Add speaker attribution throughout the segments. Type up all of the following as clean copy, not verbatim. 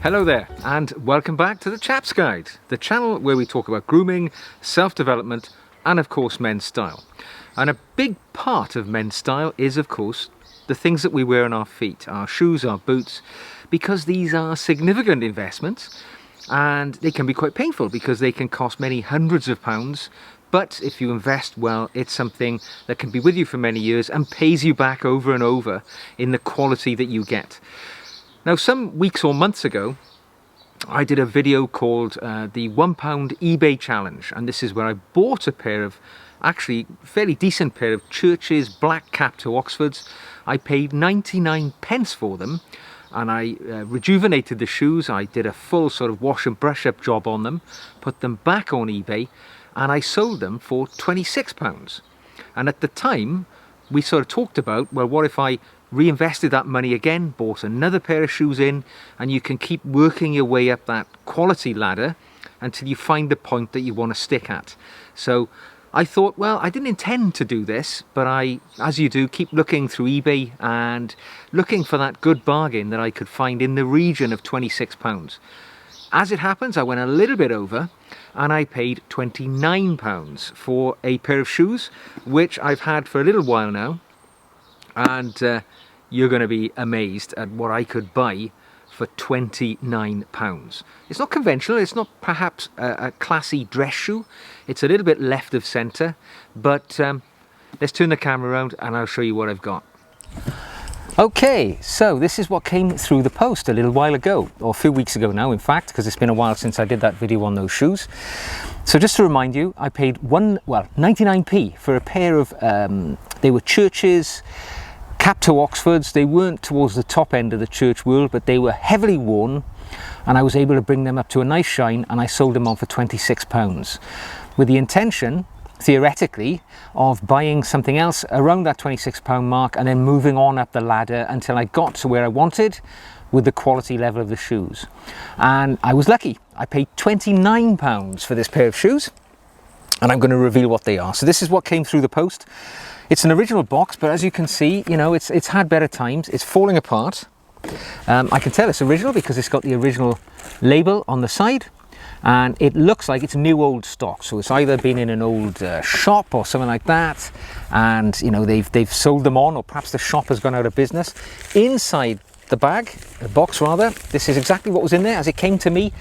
Speaker 1: Hello there and welcome back to the Chaps Guide, the channel where we talk about grooming, self-development and of course men's style. And a big part of men's style is of course the things that we wear on our feet, our shoes, our boots, because these are significant investments and they can be quite painful because they can cost many hundreds of pounds. But if you invest well, it's something that can be with you for many years and pays you back over and over in the quality that you get. Now, some weeks or months ago, I did a video called the £1 eBay challenge, and this is where I bought a pair of, actually fairly decent pair of Church's black cap to Oxfords. I paid 99 pence for them, and I rejuvenated the shoes. I did a full sort of wash and brush up job on them, put them back on eBay, and I sold them for £26. And at the time, we sort of talked about, well, what if I reinvested that money again, bought another pair of shoes in, and you can keep working your way up that quality ladder until you find the point that you want to stick at. So I thought, well, I didn't intend to do this, but I, as you do, keep looking through eBay and looking for that good bargain that I could find in the region of £26. As it happens, I went a little bit over and I paid £29 for a pair of shoes, which I've had for a little while now. And you're going to be amazed at what I could buy for £29. It's not conventional, it's not perhaps a classy dress shoe, it's a little bit left of centre, but let's turn the camera around and I'll show you what I've got. Okay, so this is what came through the post a little while ago, or a few weeks ago now in fact, because it's been a while since I did that video on those shoes. So just to remind you, I paid 99p for a pair of, they were Church's cap to Oxfords. They weren't towards the top end of the Church world, but they were heavily worn, and I was able to bring them up to a nice shine, and I sold them on for £26 with the intention, theoretically, of buying something else around that £26 mark and then moving on up the ladder until I got to where I wanted with the quality level of the shoes. And I was lucky. I paid £29 for this pair of shoes, and I'm going to reveal what they are. So this is what came through the post. It's an original box, but as you can see, you know, it's had better times. It's falling apart. I can tell it's original because it's got the original label on the side, and it looks like it's new old stock. So it's either been in an old shop or something like that, and you know they've sold them on, or perhaps the shop has gone out of business. Inside the bag, the box rather, this is exactly what was in there as it came to me.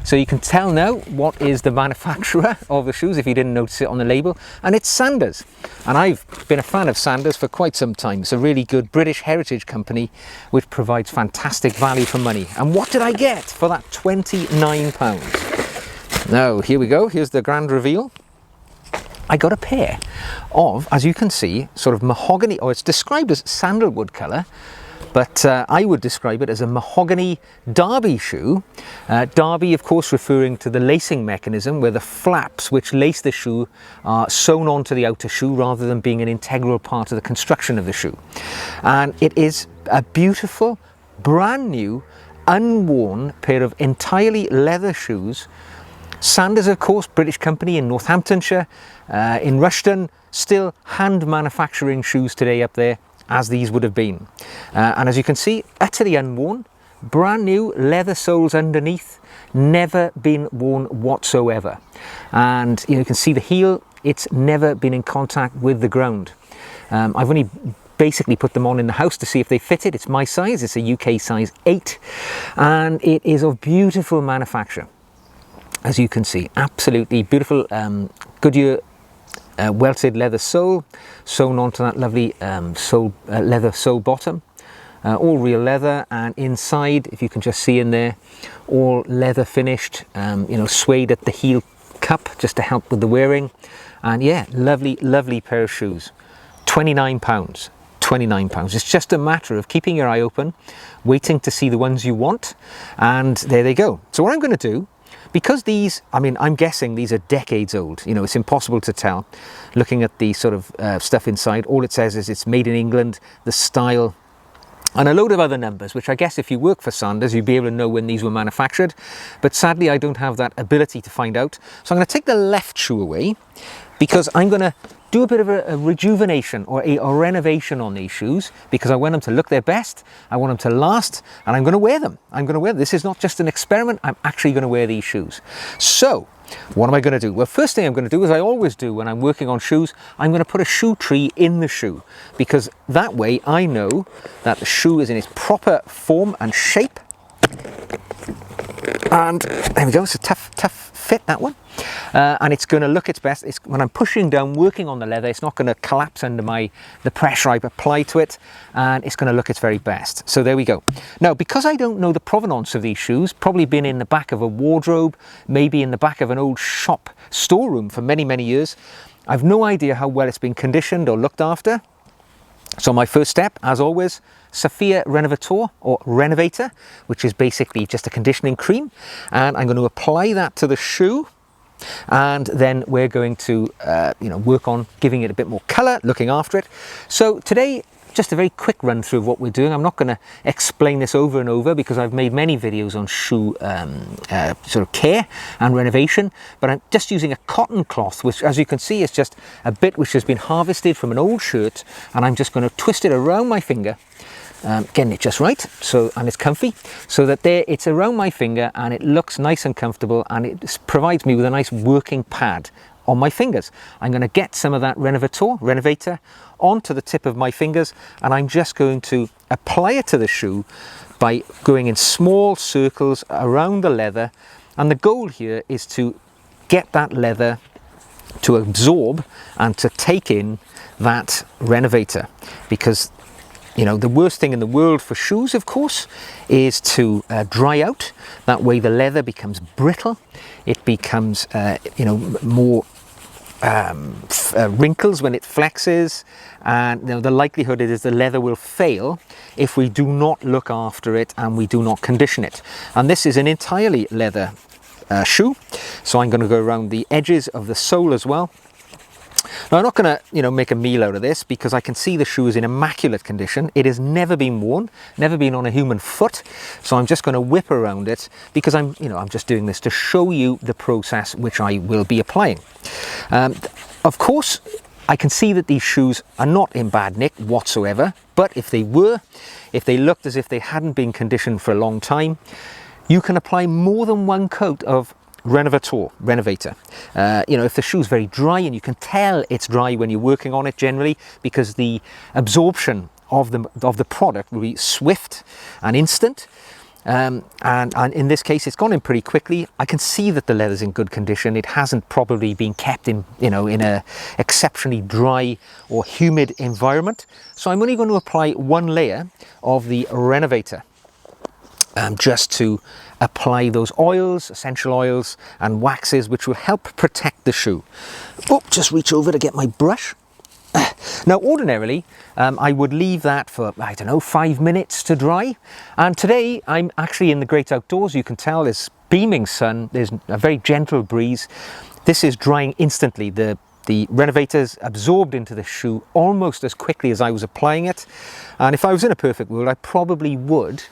Speaker 1: So you can tell now what is the manufacturer of the shoes if you didn't notice it on the label, and it's Sanders. And I've been a fan of Sanders for quite some time. It's a really good British heritage company which provides fantastic value for money. And what did I get for that £29? Now here we go, here's the grand reveal. I got a pair of, as you can see, sort of mahogany, or it's described as sandalwood colour, but I would describe it as a mahogany derby shoe. Derby, of course, referring to the lacing mechanism where the flaps which lace the shoe are sewn onto the outer shoe rather than being an integral part of the construction of the shoe. And it is a beautiful, brand new, unworn pair of entirely leather shoes. Sanders, of course, British company in Northamptonshire, in Rushden, still hand manufacturing shoes today up there, as these would have been. And as you can see, utterly unworn, brand new leather soles underneath, never been worn whatsoever. And you can see the heel, it's never been in contact with the ground. I've only basically put them on in the house to see if they fitted. It's my size, it's a UK size 8, and it is of beautiful manufacture. As you can see, absolutely beautiful Goodyear welted leather sole, sewn onto that lovely leather sole bottom. All real leather, and inside, if you can just see in there, all leather finished, you know, suede at the heel cup just to help with the wearing. And yeah, lovely, lovely pair of shoes. £29. £29. It's just a matter of keeping your eye open, waiting to see the ones you want, and there they go. So what I'm going to do, because these, I mean, I'm guessing these are decades old, you know, it's impossible to tell looking at the sort of stuff inside. All it says is it's made in England, the style, and a load of other numbers, which I guess if you work for Sanders, you'd be able to know when these were manufactured. But sadly, I don't have that ability to find out. So I'm going to take the left shoe away, because I'm going to do a bit of a rejuvenation or a renovation on these shoes, because I want them to look their best, I want them to last, and I'm going to wear them. This is not just an experiment, I'm actually going to wear these shoes. So what am I going to do? Well, first thing I'm going to do, as I always do when I'm working on shoes, I'm going to put a shoe tree in the shoe, because that way I know that the shoe is in its proper form and shape. And there we go, it's a tough fit, that one. And it's going to look its best. When I'm pushing down, working on the leather, it's not going to collapse under the pressure I apply to it, and it's going to look its very best. So there we go. Now, because I don't know the provenance of these shoes, probably been in the back of a wardrobe, maybe in the back of an old shop storeroom for many, many years, I've no idea how well it's been conditioned or looked after. So my first step, as always, Sophia Renovator or Renovator, which is basically just a conditioning cream, and I'm going to apply that to the shoe, and then we're going to work on giving it a bit more color, looking after it. So today, just a very quick run through of what we're doing. I'm not going to explain this over and over because I've made many videos on shoe sort of care and renovation, but I'm just using a cotton cloth, which, as you can see, is just a bit which has been harvested from an old shirt, and I'm just going to twist it around my finger, getting it just right, and it's comfy, so that it's around my finger and it looks nice and comfortable, and it provides me with a nice working pad on my fingers. I'm going to get some of that Renovator onto the tip of my fingers, and I'm just going to apply it to the shoe by going in small circles around the leather, and the goal here is to get that leather to absorb and to take in that Renovator, because the worst thing in the world for shoes, of course, is to dry out. That way the leather becomes brittle, it becomes more wrinkles when it flexes, and the likelihood is the leather will fail if we do not look after it and we do not condition it. And this is an entirely leather shoe, so I'm going to go around the edges of the sole as well. Now, I'm not going to make a meal out of this, because I can see the shoe is in immaculate condition. It has never been worn, never been on a human foot, so I'm just going to whip around it, because I'm just doing this to show you the process which I will be applying. Of course, I can see that these shoes are not in bad nick whatsoever, but if they looked as if they hadn't been conditioned for a long time, you can apply more than one coat of Renovator. If the shoe's very dry, and you can tell it's dry when you're working on it generally, because the absorption of the product will be swift and instant, and in this case it's gone in pretty quickly. I can see that the leather's in good condition. It hasn't probably been kept in a exceptionally dry or humid environment, so I'm only going to apply one layer of the Renovator, just to apply those oils, essential oils and waxes, which will help protect the shoe. Just reach over to get my brush. Now, ordinarily, I would leave that for, 5 minutes to dry. And today, I'm actually in the great outdoors. You can tell there's beaming sun, there's a very gentle breeze. This is drying instantly. The Renovator's absorbed into the shoe almost as quickly as I was applying it. And if I was in a perfect world, I probably would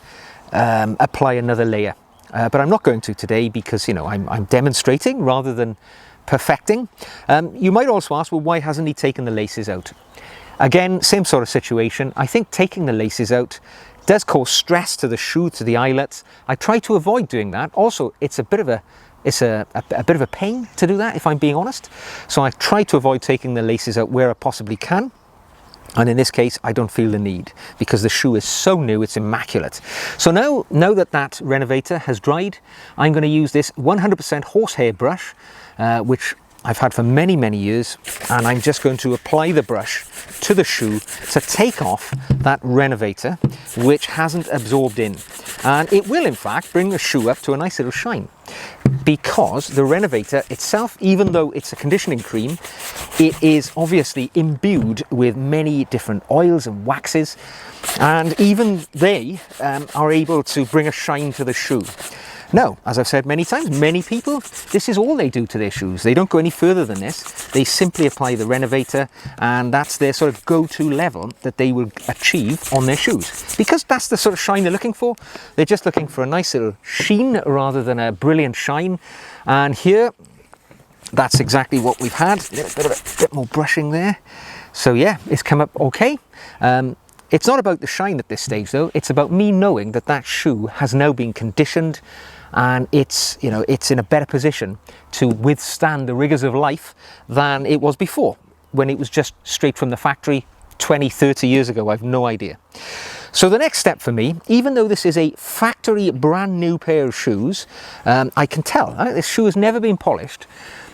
Speaker 1: apply another layer. But I'm not going to today, because I'm demonstrating rather than perfecting. You might also ask, well, why hasn't he taken the laces out? Again, same sort of situation. I think taking the laces out does cause stress to the shoe, to the eyelets. I try to avoid doing that. Also, it's a bit of a pain to do that, if I'm being honest. So I try to avoid taking the laces out where I possibly can. And in this case, I don't feel the need, because the shoe is so new, it's immaculate. So now that Renovator has dried, I'm going to use this 100% horsehair brush, which I've had for many, many years, and I'm just going to apply the brush to the shoe to take off that Renovator, which hasn't absorbed in. And it will, in fact, bring the shoe up to a nice little shine, because the Renovator itself, even though it's a conditioning cream, it is obviously imbued with many different oils and waxes, and even they are able to bring a shine to the shoe. Now, as I've said many times, many people, this is all they do to their shoes. They don't go any further than this. They simply apply the Renovator, and that's their sort of go-to level that they will achieve on their shoes, because that's the sort of shine they're looking for. They're just looking for a nice little sheen rather than a brilliant shine. And here that's exactly what we've had. A little bit more brushing there. So yeah, it's come up okay. It's not about the shine at this stage though, it's about me knowing that that shoe has now been conditioned and it's, you know, it's in a better position to withstand the rigors of life than it was before, when it was just straight from the factory 20, 30 years ago, I've no idea. So the next step for me, even though this is a factory brand new pair of shoes, I can tell this shoe has never been polished.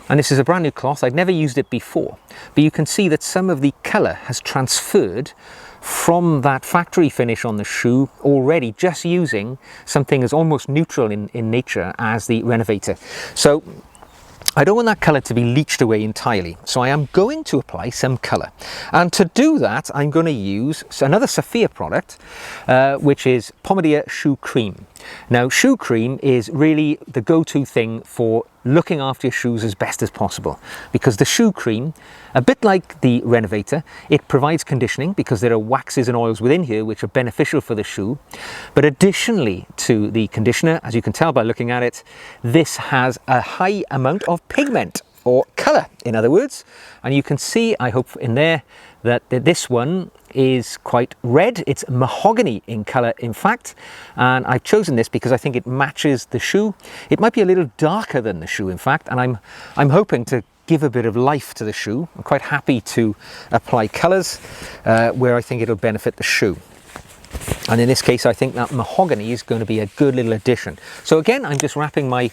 Speaker 1: And this is a brand new cloth, I'd never used it before. But you can see that some of the colour has transferred from that factory finish on the shoe already, just using something as almost neutral in nature as the Renovator. So I don't want that colour to be leached away entirely, so I am going to apply some colour. And to do that, I'm going to use another Sophia product, which is Pomadia Shoe Cream. Now, shoe cream is really the go-to thing for looking after your shoes as best as possible, because the shoe cream, a bit like the Renovator, it provides conditioning because there are waxes and oils within here which are beneficial for the shoe. But additionally to the conditioner, as you can tell by looking at it, this has a high amount of pigment, or colour in other words, and you can see, I hope in there, that this one is quite red. It's mahogany in colour, in fact, and I've chosen this because I think it matches the shoe. It might be a little darker than the shoe, in fact, and I'm hoping to give a bit of life to the shoe. I'm quite happy to apply colours where I think it'll benefit the shoe. And in this case, I think that mahogany is going to be a good little addition. So again, I'm just wrapping my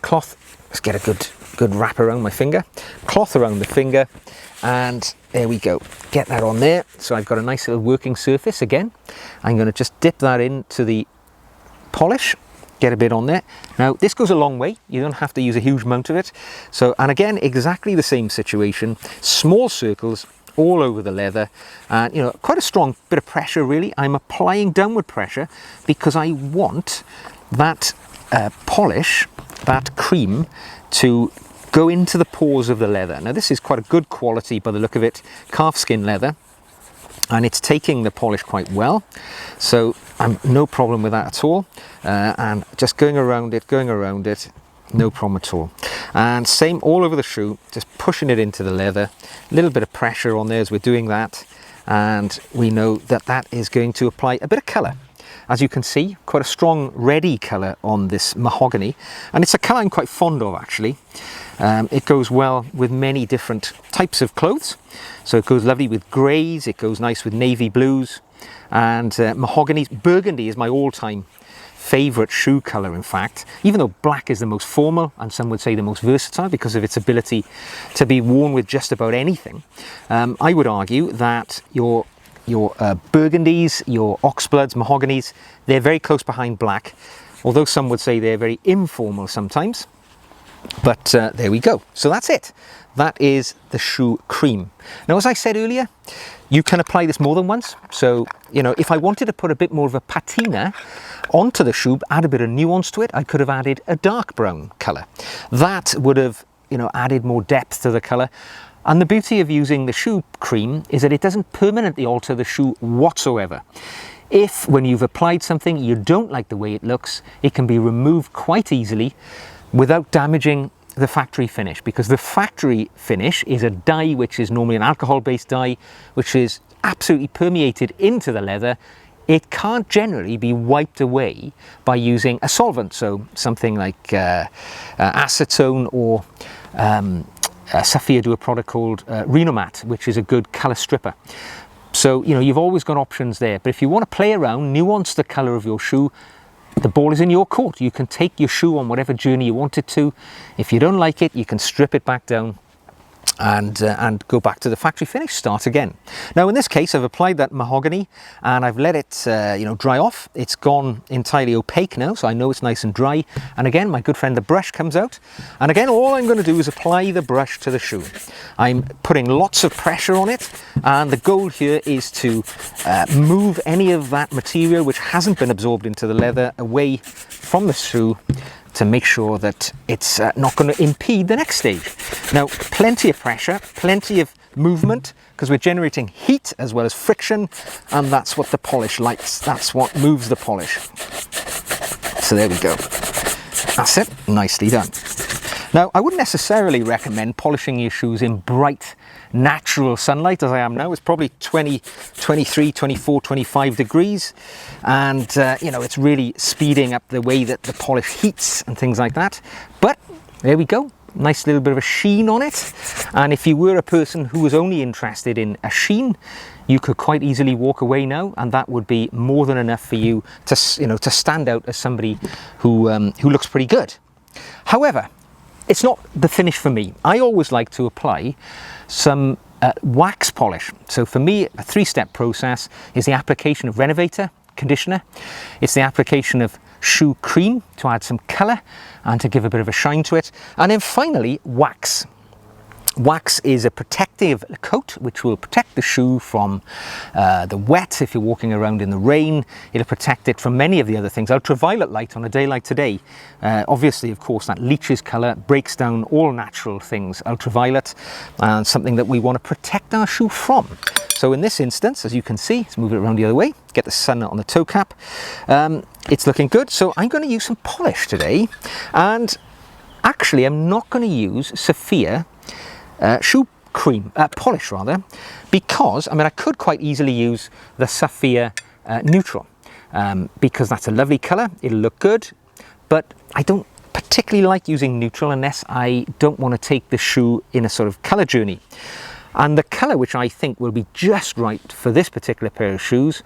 Speaker 1: cloth. Let's get a good wrap around my finger, cloth around the finger, and there we go. Get that on there. So I've got a nice little working surface again. I'm going to just dip that into the polish, get a bit on there. Now this goes a long way. You don't have to use a huge amount of it. So, and again, exactly the same situation, small circles all over the leather, and you know, quite a strong bit of pressure really. I'm applying downward pressure because I want that polish, that cream, to go into the pores of the leather. Now this is quite a good quality by the look of it, calfskin leather, and it's taking the polish quite well, so I'm no problem with that at all. And just going around it, no problem at all. And same all over the shoe, just pushing it into the leather, a little bit of pressure on there as we're doing that, and we know that that is going to apply a bit of colour. As you can see, quite a strong reddy colour on this mahogany, and it's a colour I'm quite fond of actually. It goes well with many different types of clothes, so it goes lovely with greys, it goes nice with navy blues, and mahogany. Burgundy is my all-time favourite shoe colour, in fact, even though black is the most formal and some would say the most versatile because of its ability to be worn with just about anything. I would argue that your burgundies, your oxbloods, mahoganies, they're very close behind black, although some would say they're very informal sometimes. But there we go. So that's it. That is the shoe cream. Now, as I said earlier, you can apply this more than once. So, you know, if I wanted to put a bit more of a patina onto the shoe, add a bit of nuance to it, I could have added a dark brown colour. That would have, you know, added more depth to the colour. And the beauty of using the shoe cream is that it doesn't permanently alter the shoe whatsoever. If, when you've applied something, you don't like the way it looks, it can be removed quite easily without damaging the factory finish, because the factory finish is a dye which is normally an alcohol-based dye, which is absolutely permeated into the leather. It can't generally be wiped away by using a solvent, so something like acetone, or Sophia do a product called Renomat, which is a good colour stripper. So, you know, you've always got options there. But if you want to play around, nuance the colour of your shoe, the ball is in your court. You can take your shoe on whatever journey you want it to. If you don't like it, you can strip it back down and go back to the factory finish, start again. Now in this case, I've applied that mahogany and I've let it you know, dry off. It's gone entirely opaque now, so I know it's nice and dry. And again, my good friend the brush comes out, and again, all I'm going to do is apply the brush to the shoe. I'm putting lots of pressure on it, and the goal here is to move any of that material which hasn't been absorbed into the leather away from the shoe, to make sure that it's not going to impede the next stage. Now, plenty of pressure, plenty of movement, because we're generating heat as well as friction, and that's what the polish likes. That's what moves the polish. So there we go. That's it, nicely done. Now, I wouldn't necessarily recommend polishing your shoes in bright, natural sunlight as I am now. It's probably 20, 23, 24, 25 degrees. And, you know, it's really speeding up the way that the polish heats and things like that. But there we go. Nice little bit of a sheen on it. And if you were a person who was only interested in a sheen, you could quite easily walk away now, and that would be more than enough for you to, you know, to stand out as somebody who looks pretty good. However, it's not the finish for me. I always like to apply some wax polish. So for me, a three-step process is the application of renovator, conditioner. It's the application of shoe cream to add some colour and to give a bit of a shine to it. And then finally, wax. Wax is a protective coat which will protect the shoe from the wet if you're walking around in the rain. It'll protect it from many of the other things. Ultraviolet light on a day like today, obviously, of course, that leaches colour, breaks down all natural things, ultraviolet, and something that we want to protect our shoe from. So in this instance, as you can see, let's move it around the other way, get the sun on the toe cap. It's looking good. So I'm going to use some polish today, and actually I'm not going to use Sophia shoe cream, polish rather, because, I mean, I could quite easily use the Sophia neutral, because that's a lovely colour, it'll look good, but I don't particularly like using neutral unless I don't want to take the shoe in a sort of colour journey. And the colour which I think will be just right for this particular pair of shoes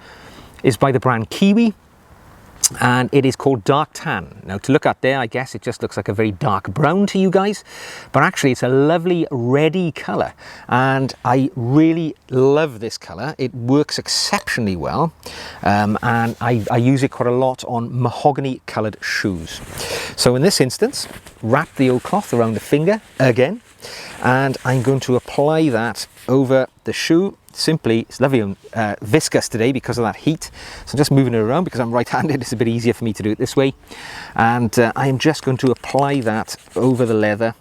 Speaker 1: is by the brand Kiwi, and it is called Dark Tan. Now, to look at there, I guess it just looks like a very dark brown to you guys, but actually it's a lovely reddy colour, and I really love this colour. It works exceptionally well, and I use it quite a lot on mahogany coloured shoes. So in this instance, wrap the old cloth around the finger again, and I'm going to apply that over the shoe. Simply, it's lovely viscous today because of that heat, so I'm just moving it around because I'm right-handed. It's a bit easier for me to do it this way, and I am just going to apply that over the leather,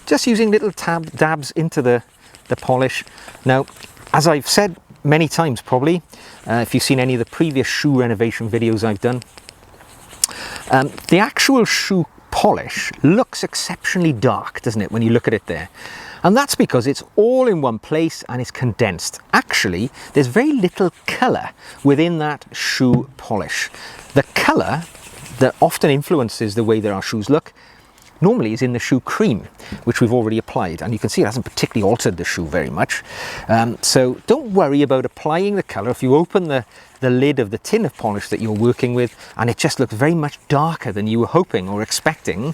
Speaker 1: just using little dabs into the polish. Now, as I've said many times probably, if you've seen any of the previous shoe renovation videos I've done, the actual shoe polish looks exceptionally dark, doesn't it, when you look at it there? And that's because it's all in one place and it's condensed. Actually, there's very little colour within that shoe polish. The colour that often influences the way that our shoes look normally is in the shoe cream, which we've already applied, and you can see it hasn't particularly altered the shoe very much. So don't worry about applying the colour. If you open the lid of the tin of polish that you're working with and it just looks very much darker than you were hoping or expecting,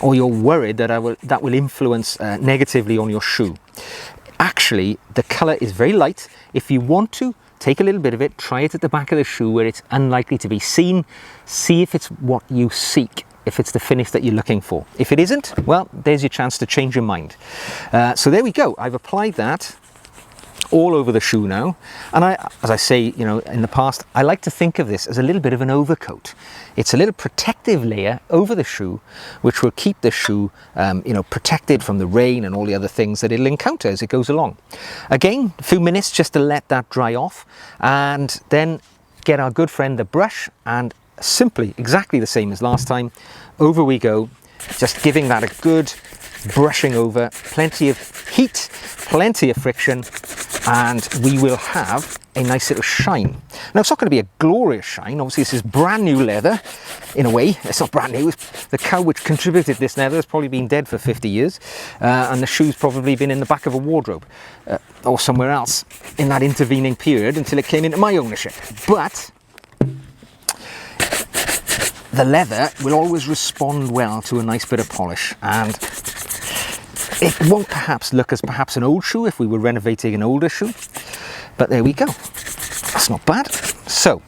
Speaker 1: or you're worried that that will influence negatively on your shoe, actually the colour is very light. If you want to, take a little bit of it, try it at the back of the shoe where it's unlikely to be seen, see if it's what you seek, if it's the finish that you're looking for. If it isn't, well, there's your chance to change your mind. So there we go. I've applied that all over the shoe now, and as I say, you know, in the past, I like to think of this as a little bit of an overcoat. It's a little protective layer over the shoe, which will keep the shoe, you know, protected from the rain and all the other things that it'll encounter as it goes along. Again, a few minutes just to let that dry off, and then get our good friend the brush, and simply exactly the same as last time, over we go, just giving that a good brushing over, plenty of heat, plenty of friction, and we will have a nice little shine. Now, it's not going to be a glorious shine. Obviously, this is brand new leather in a way. It's not brand new. The cow which contributed this leather has probably been dead for 50 years, and the shoe's probably been in the back of a wardrobe or somewhere else in that intervening period until it came into my ownership. But the leather will always respond well to a nice bit of polish, and it won't perhaps look as perhaps an old shoe if we were renovating an older shoe, but there we go. That's not bad. So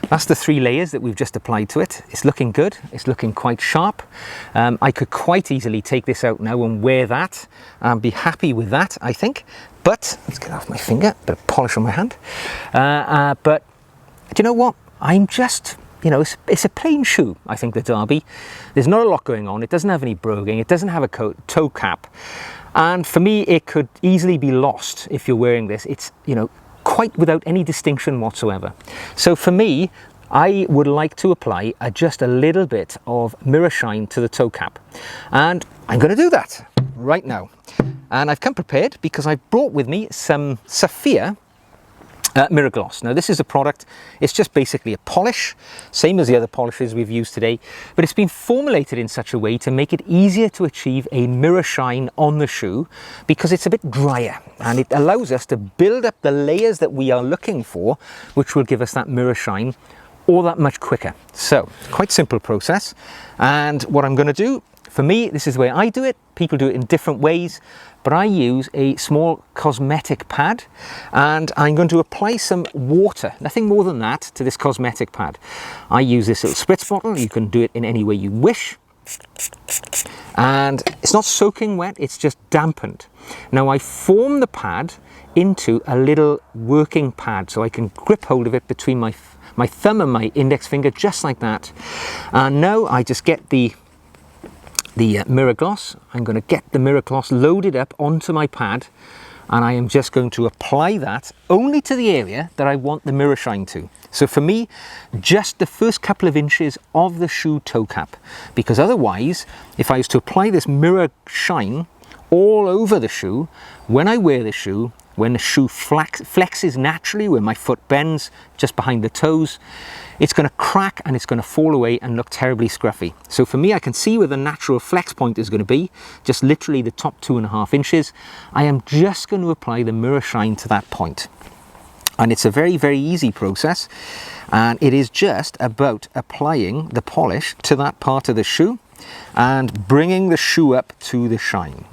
Speaker 1: that's the 3 layers that we've just applied to it. It's looking good. It's looking quite sharp. I could quite easily take this out now and wear that and be happy with that, I think. But let's get off my finger, bit of polish on my hand. But do you know what? I'm just, you know, it's a plain shoe, I think, the Derby. There's not a lot going on. It doesn't have any broguing. It doesn't have a toe cap. And for me, it could easily be lost if you're wearing this. It's, you know, quite without any distinction whatsoever. So for me, I would like to apply just a little bit of mirror shine to the toe cap, and I'm going to do that right now. And I've come prepared because I've brought with me some Sapphire mirror gloss. Now this is a product, it's just basically a polish, same as the other polishes we've used today, but it's been formulated in such a way to make it easier to achieve a mirror shine on the shoe, because it's a bit drier and it allows us to build up the layers that we are looking for, which will give us that mirror shine all that much quicker. So quite simple process, and what I'm going to do, for me, this is the way I do it. People do it in different ways, but I use a small cosmetic pad, and I'm going to apply some water, nothing more than that, to this cosmetic pad. I use this little spritz bottle. You can do it in any way you wish. And it's not soaking wet, it's just dampened. Now I form the pad into a little working pad, so I can grip hold of it between my thumb and my index finger, just like that. And now I just get the mirror gloss. I'm going to get the mirror gloss loaded up onto my pad, and I am just going to apply that only to the area that I want the mirror shine to. So for me, just the first couple of inches of the shoe toe cap, because otherwise, if I was to apply this mirror shine all over the shoe, when I wear the shoe, when the shoe flexes naturally, when my foot bends just behind the toes, it's going to crack and it's going to fall away and look terribly scruffy. So for me, I can see where the natural flex point is going to be, just literally the top 2.5 inches. I am just going to apply the mirror shine to that point. And it's a very, very easy process. And it is just about applying the polish to that part of the shoe and bringing the shoe up to the shine.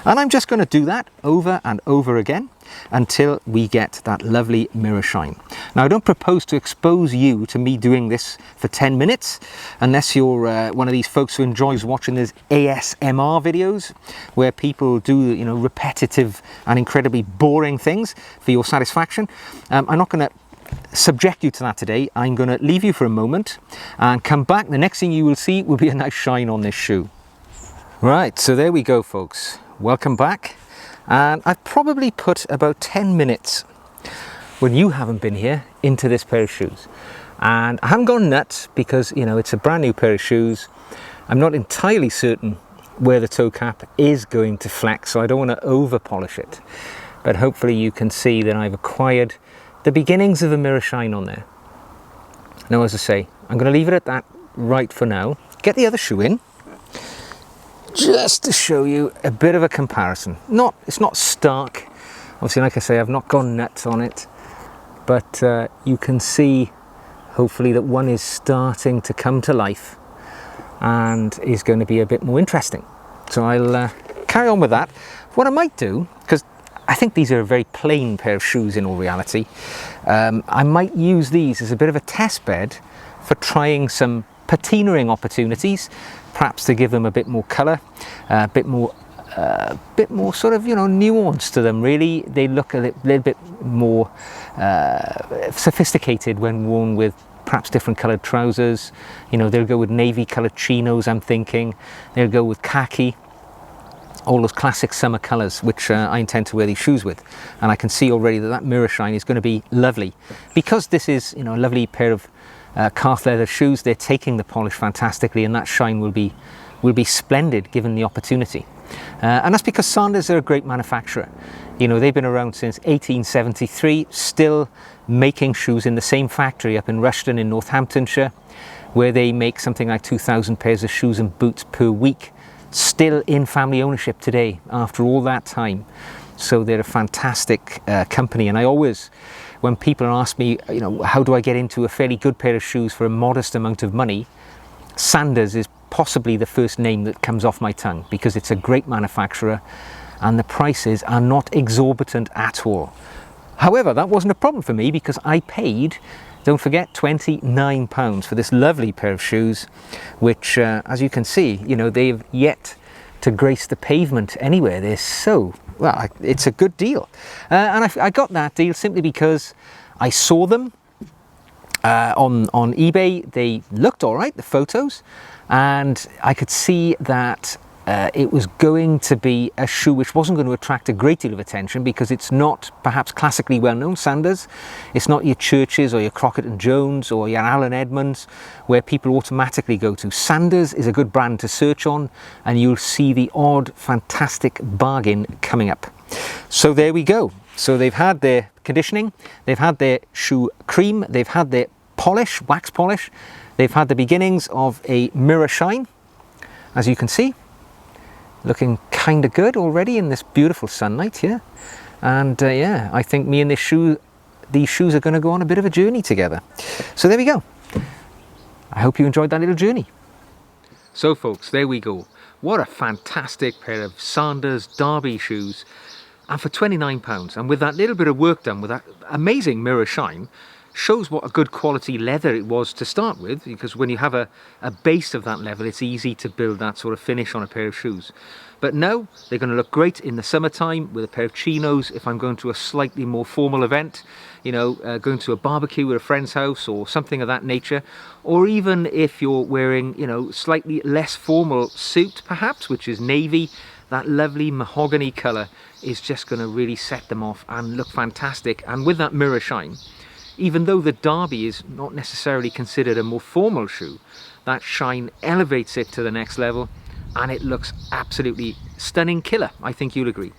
Speaker 1: And I'm just going to do that over and over again until we get that lovely mirror shine. Now, I don't propose to expose you to me doing this for 10 minutes, unless you're one of these folks who enjoys watching these ASMR videos where people do, you know, repetitive and incredibly boring things for your satisfaction. I'm not going to subject you to that today. I'm going to leave you for a moment and come back. The next thing you will see will be a nice shine on this shoe. Right, so there we go, folks. Welcome back. And I've probably put about 10 minutes, when you haven't been here, into this pair of shoes. And I haven't gone nuts because, you know, it's a brand new pair of shoes. I'm not entirely certain where the toe cap is going to flex, so I don't want to over polish it. But hopefully you can see that I've acquired the beginnings of a mirror shine on there. Now, as I say, I'm going to leave it at that right for now. Get the other shoe in, just to show you a bit of a comparison. It's not stark. Obviously, like I say, I've not gone nuts on it, but you can see, hopefully, that one is starting to come to life and is going to be a bit more interesting. So I'll carry on with that. What I might do, because I think these are a very plain pair of shoes in all reality, I might use these as a bit of a test bed for trying some patinaing opportunities, perhaps to give them a bit more colour, a bit more sort of, you know, nuance to them. Really, they look a little bit more sophisticated when worn with perhaps different coloured trousers. You know, they'll go with navy coloured chinos, I'm thinking. They'll go with khaki, all those classic summer colours, which I intend to wear these shoes with. And I can see already that mirror shine is going to be lovely. Because this is, you know, a lovely pair of calf leather shoes, they're taking the polish fantastically, and that shine will be splendid given the opportunity. And that's because Sanders are a great manufacturer. You know, they've been around since 1873, still making shoes in the same factory up in Rushden in Northamptonshire, where they make something like 2,000 pairs of shoes and boots per week, still in family ownership today after all that time. So they're a fantastic company. And I always, when people ask me, you know, how do I get into a fairly good pair of shoes for a modest amount of money, Sanders is possibly the first name that comes off my tongue, because it's a great manufacturer and the prices are not exorbitant at all. However, that wasn't a problem for me, because I paid, don't forget, £29 for this lovely pair of shoes, which, as you can see, you know, they've yet to grace the pavement anywhere. They're so, well, it's a good deal. And I got that deal simply because I saw them on eBay. They looked all right, the photos, and I could see that it was going to be a shoe which wasn't going to attract a great deal of attention because it's not perhaps classically well known, Sanders. It's not your Churches or your Crockett and Jones or your Allen Edmonds where people automatically go to. Sanders is a good brand to search on, and you'll see the odd fantastic bargain coming up. So there we go. So they've had their conditioning, they've had their shoe cream, they've had their polish, wax polish, they've had the beginnings of a mirror shine, as you can see. Looking kind of good already in this beautiful sunlight here. And yeah, I think me and these shoes are going to go on a bit of a journey together. So there we go. I hope you enjoyed that little journey. So folks, there we go. What a fantastic pair of Sanders Derby shoes. And for £29, and with that little bit of work done, with that amazing mirror shine, shows what a good quality leather it was to start with, because when you have a base of that level, it's easy to build that sort of finish on a pair of shoes. But now they're going to look great in the summertime with a pair of chinos if I'm going to a slightly more formal event, you know, going to a barbecue at a friend's house or something of that nature, or even if you're wearing, you know, slightly less formal suit perhaps, which is navy. That lovely mahogany colour is just going to really set them off and look fantastic. And with that mirror shine, even though the Derby is not necessarily considered a more formal shoe, that shine elevates it to the next level and it looks absolutely stunning killer. I think you'll agree.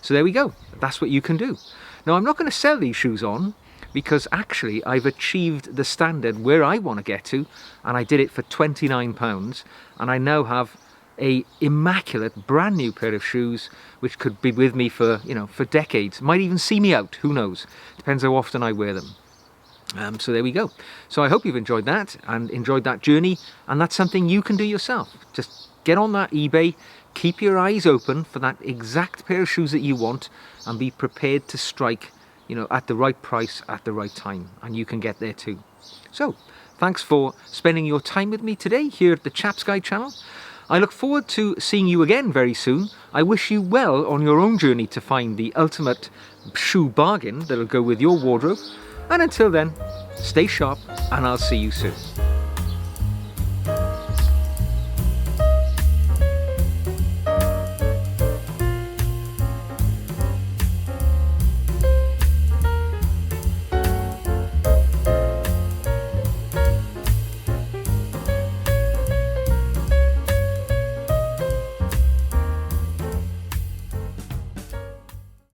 Speaker 1: So there we go. That's what you can do. Now, I'm not going to sell these shoes on because actually I've achieved the standard where I want to get to, and I did it for £29, and I now have a immaculate brand new pair of shoes which could be with me for, you know, for decades. Might even see me out, who knows. Depends how often I wear them. So there we go. So I hope you've enjoyed that and enjoyed that journey, and that's something you can do yourself. Just get on that eBay, keep your eyes open for that exact pair of shoes that you want, and be prepared to strike, you know, at the right price at the right time, and you can get there too. So thanks for spending your time with me today here at the Chaps Guide channel. I look forward to seeing you again very soon. I wish you well on your own journey to find the ultimate shoe bargain that'll go with your wardrobe. And until then, stay sharp, and I'll see you soon.